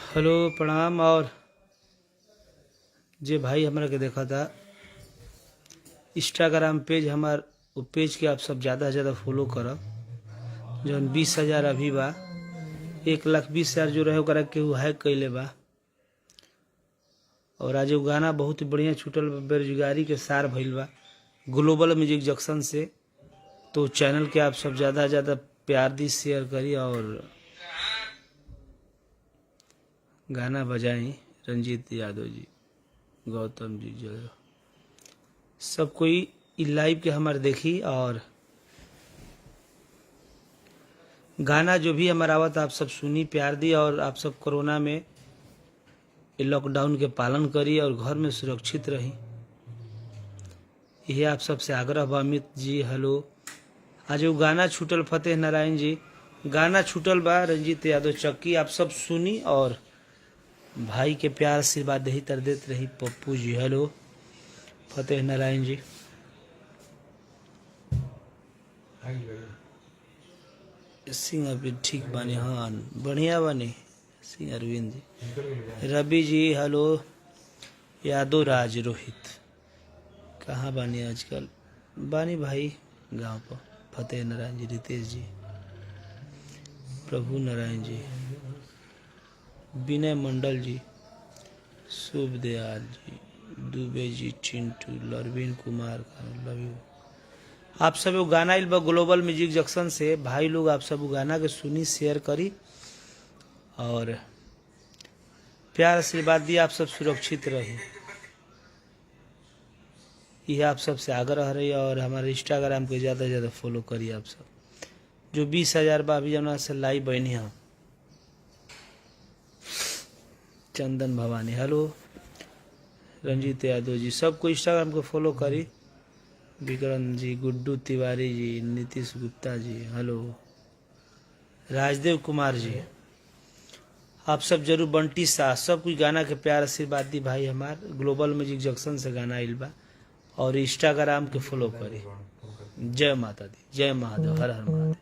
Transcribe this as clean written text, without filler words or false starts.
Hello प्रणाम। और जे भाई हमरा के देखा था इंस्टाग्राम पेज हमार, वो पेज के आप सब ज़्यादा से ज़्यादा फॉलो करब। जौन 20,000 अभी बा, 1,20,000 जो रहे ओकरा के उ हैक कइले बा। और आज वो गाना बहुत बढ़िया छूटल बा, बेरोजगारी के सार भइल बा ग्लोबल म्यूजिक जंक्शन से। तो चैनल के आप सब ज़्यादा से ज़्यादा प्यार दी, शेयर करी और गाना बजाई। रंजीत यादव जी, गौतम जी, जो सब कोई लाइव के हमारे देखी और गाना जो भी हमारा आवत आप सब सुनी, प्यार दी। और आप सब कोरोना में लॉकडाउन के पालन करी और घर में सुरक्षित रही, यही आप सबसे आग्रह बा। अमित जी हेलो। आज वो गाना छूटल, फतेह नारायण जी गाना छूटल बा, रंजीत यादव चक्की, आप सब सुनी और भाई के प्यार आशीर्वाद दही तर देते रही। पप्पू जी हेलो। फतेह नारायण जी सिंह अभी ठीक बानी, हाँ बढ़िया बानी सिंह अरविंद जी। रवि जी हेलो। यादव राज रोहित कहाँ बानी आजकल? बानी भाई गांव पर। फतेह नारायण जी, रितेश जी, प्रभु नारायण जी, विनय मंडल जी, शुभ दयाल जी, दुबे जी, चिंटू, लरविन कुमार, लव यू। आप सब वो गाना आइल बा ग्लोबल म्यूजिक जंक्शन से। भाई लोग आप सब वो गाना के सुनी, शेयर करी और प्यार आशीर्वाद दिए। आप सब सुरक्षित रही, यह आप सब से आग्रह रही। और हमारे इंस्टाग्राम पे ज़्यादा से ज़्यादा फॉलो करिए। आप सब जो 20,000 बा अभी जमुना से लाइव बनी हम। चंदन भवानी हेलो। रंजीत यादव जी, सबको इंस्टाग्राम को फॉलो करी। विक्रम जी, गुड्डू तिवारी जी, नीतीश गुप्ता जी हेलो। राजदेव कुमार जी, आप सब जरूर। बंटी शाह, सब कुछ गाना के प्यार आशीर्वाद दी। भाई हमार ग्लोबल म्यूजिक जंक्शन से गाना आइल बा और इंस्टाग्राम के फॉलो करी। जय माता दी, जय महादेव, हर हर महादेव।